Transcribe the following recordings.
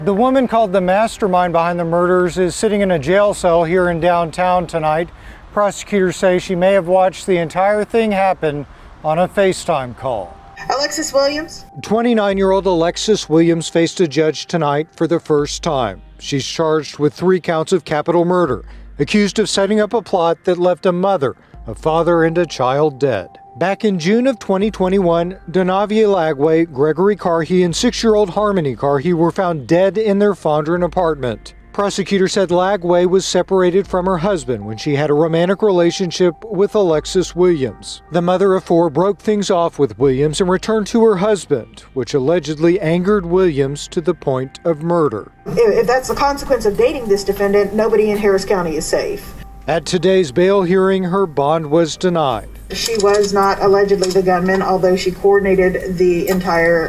The woman called the mastermind behind the murders is sitting in a jail cell here in downtown tonight. Prosecutors say she may have watched the entire thing happen on a FaceTime call. Alexis Williams? 29-year-old Alexis Williams faced a judge tonight for the first time. She's charged with 3 counts of capital murder, accused of setting up a plot that left a mother, a father, and a child dead. Back in June of 2021, Donavia Lagway, Gregory Carhe, and 6-year-old Harmony Carhe were found dead in their Fondren apartment. Prosecutors said Lagway was separated from her husband when she had a romantic relationship with Alexis Williams. The mother of 4 broke things off with Williams and returned to her husband, which allegedly angered Williams to the point of murder. If that's the consequence of dating this defendant, nobody in Harris County is safe. At today's bail hearing, her bond was denied. She was not allegedly the gunman, although she coordinated the entire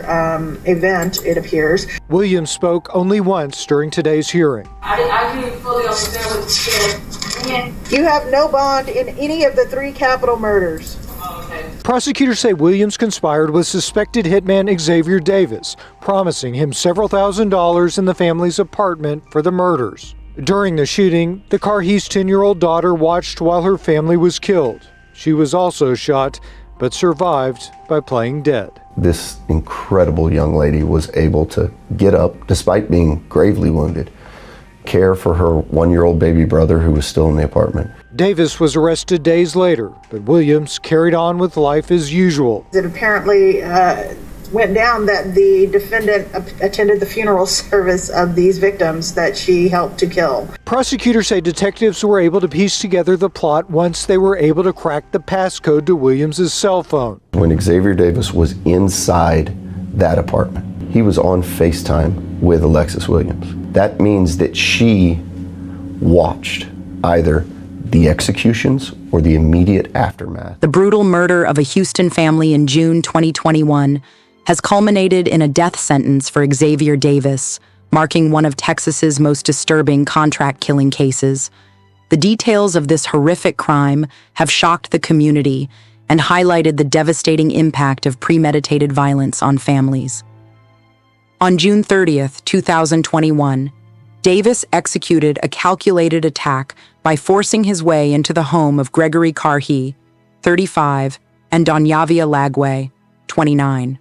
event, it appears. Williams spoke only once during today's hearing. I can't fully understand what you said. You have no bond in any of the 3 capital murders. Okay. Prosecutors say Williams conspired with suspected hitman Xavier Davis, promising him several $1,000s in the family's apartment for the murders. During the shooting, the Carhe's 10-year-old daughter watched while her family was killed. She was also shot, but survived by playing dead. This incredible young lady was able to get up, despite being gravely wounded, care for her 1-year-old baby brother who was still in the apartment. Davis was arrested days later, but Williams carried on with life as usual. It apparently went down that the defendant attended the funeral service of these victims that she helped to kill. Prosecutors say detectives were able to piece together the plot once they were able to crack the passcode to Williams' cell phone. When Xavier Davis was inside that apartment, he was on FaceTime with Alexis Williams. That means that she watched either the executions or the immediate aftermath. The brutal murder of a Houston family in June 2021 has culminated in a death sentence for Xavier Davis, marking one of Texas's most disturbing contract killing cases. The details of this horrific crime have shocked the community and highlighted the devastating impact of premeditated violence on families. On June 30th, 2021, Davis executed a calculated attack by forcing his way into the home of Gregory Carhe, 35, and Donavia Lagway, 29.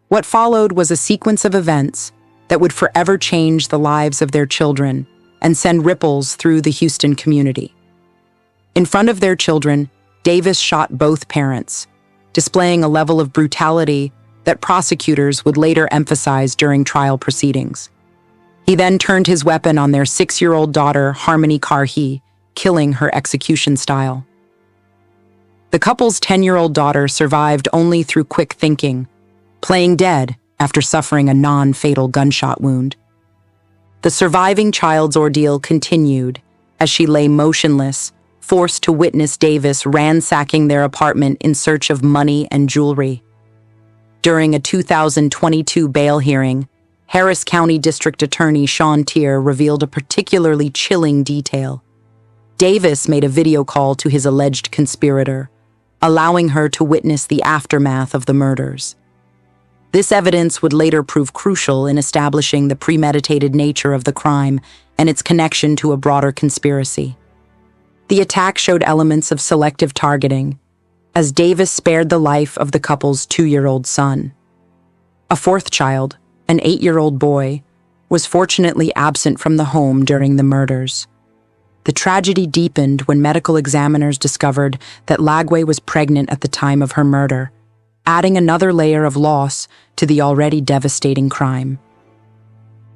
What followed was a sequence of events that would forever change the lives of their children and send ripples through the Houston community. In front of their children, Davis shot both parents, displaying a level of brutality that prosecutors would later emphasize during trial proceedings. He then turned his weapon on their 6-year-old daughter, Harmony Carhe, killing her execution style. The couple's 10-year-old daughter survived only through quick thinking, playing dead after suffering a non-fatal gunshot wound. The surviving child's ordeal continued as she lay motionless, forced to witness Davis ransacking their apartment in search of money and jewelry. During a 2022 bail hearing, Harris County District Attorney Sean Tier revealed a particularly chilling detail. Davis made a video call to his alleged conspirator, allowing her to witness the aftermath of the murders. This evidence would later prove crucial in establishing the premeditated nature of the crime and its connection to a broader conspiracy. The attack showed elements of selective targeting, as Davis spared the life of the couple's 2-year-old son. A 4th child, an 8-year-old boy, was fortunately absent from the home during the murders. The tragedy deepened when medical examiners discovered that Lagway was pregnant at the time of her murder, adding another layer of loss to the already devastating crime.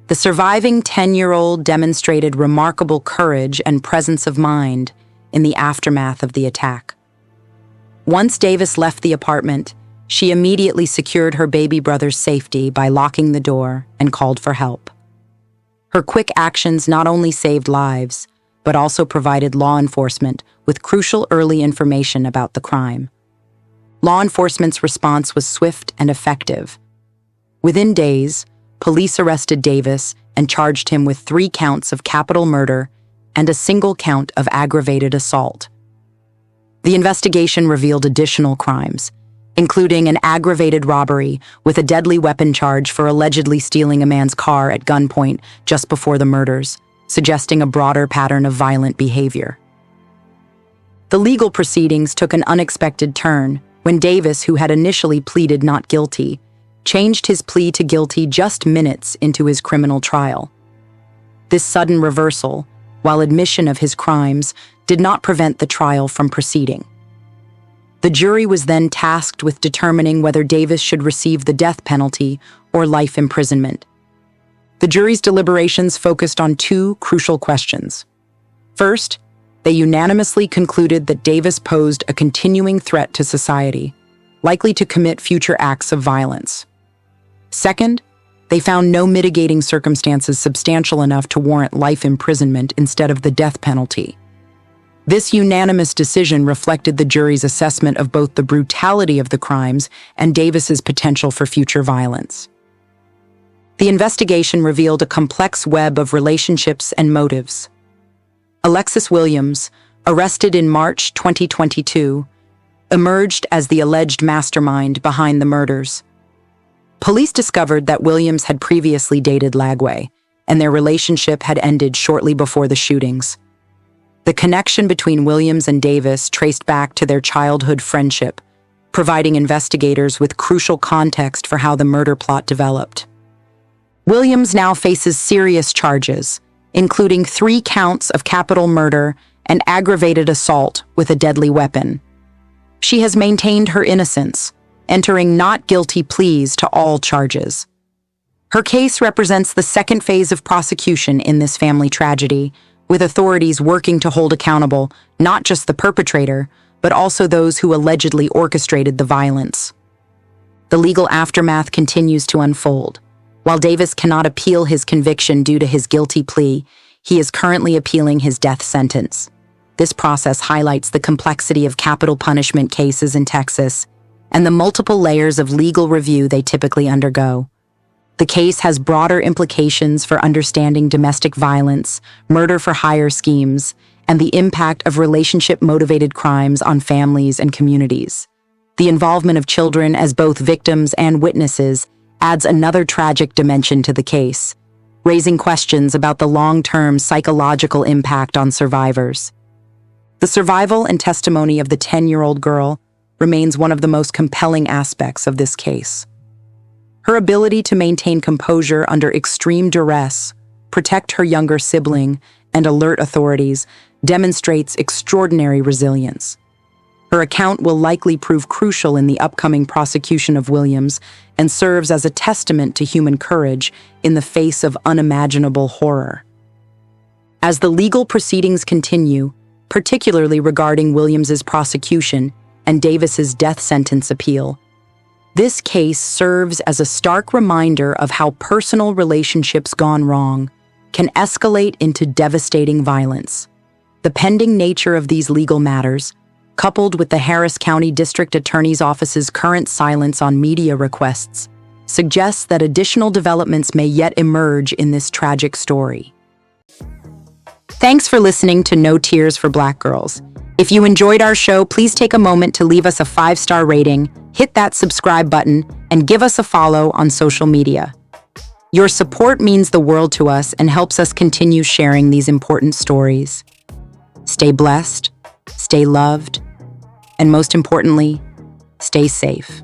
The surviving 10-year-old demonstrated remarkable courage and presence of mind in the aftermath of the attack. Once Davis left the apartment, she immediately secured her baby brother's safety by locking the door and called for help. Her quick actions not only saved lives, but also provided law enforcement with crucial early information about the crime. Law enforcement's response was swift and effective. Within days, police arrested Davis and charged him with 3 counts of capital murder and a single count of aggravated assault. The investigation revealed additional crimes, including an aggravated robbery with a deadly weapon charge for allegedly stealing a man's car at gunpoint just before the murders, suggesting a broader pattern of violent behavior. The legal proceedings took an unexpected turn when Davis, who had initially pleaded not guilty, changed his plea to guilty just minutes into his criminal trial. This sudden reversal, while admission of his crimes, did not prevent the trial from proceeding. The jury was then tasked with determining whether Davis should receive the death penalty or life imprisonment. The jury's deliberations focused on two crucial questions. First, they unanimously concluded that Davis posed a continuing threat to society, likely to commit future acts of violence. Second, they found no mitigating circumstances substantial enough to warrant life imprisonment instead of the death penalty. This unanimous decision reflected the jury's assessment of both the brutality of the crimes and Davis's potential for future violence. The investigation revealed a complex web of relationships and motives. Alexis Williams, arrested in March 2022, emerged as the alleged mastermind behind the murders. Police discovered that Williams had previously dated Lagway, and their relationship had ended shortly before the shootings. The connection between Williams and Davis traced back to their childhood friendship, providing investigators with crucial context for how the murder plot developed. Williams now faces serious charges, including 3 counts of capital murder and aggravated assault with a deadly weapon. She has maintained her innocence, entering not guilty pleas to all charges. Her case represents the second phase of prosecution in this family tragedy, with authorities working to hold accountable not just the perpetrator, but also those who allegedly orchestrated the violence. The legal aftermath continues to unfold. While Davis cannot appeal his conviction due to his guilty plea, he is currently appealing his death sentence. This process highlights the complexity of capital punishment cases in Texas and the multiple layers of legal review they typically undergo. The case has broader implications for understanding domestic violence, murder-for-hire schemes, and the impact of relationship-motivated crimes on families and communities. The involvement of children as both victims and witnesses adds another tragic dimension to the case, raising questions about the long-term psychological impact on survivors. The survival and testimony of the 10-year-old girl remains one of the most compelling aspects of this case. Her ability to maintain composure under extreme duress, protect her younger sibling, and alert authorities demonstrates extraordinary resilience. Her account will likely prove crucial in the upcoming prosecution of Williams and serves as a testament to human courage in the face of unimaginable horror. As the legal proceedings continue, particularly regarding Williams's prosecution and Davis's death sentence appeal, this case serves as a stark reminder of how personal relationships gone wrong can escalate into devastating violence. The pending nature of these legal matters, coupled with the Harris County District Attorney's Office's current silence on media requests, suggests that additional developments may yet emerge in this tragic story. Thanks for listening to No Tears for Black Girls. If you enjoyed our show, please take a moment to leave us a 5-star rating, hit that subscribe button, and give us a follow on social media. Your support means the world to us and helps us continue sharing these important stories. Stay blessed, stay loved, and most importantly, stay safe.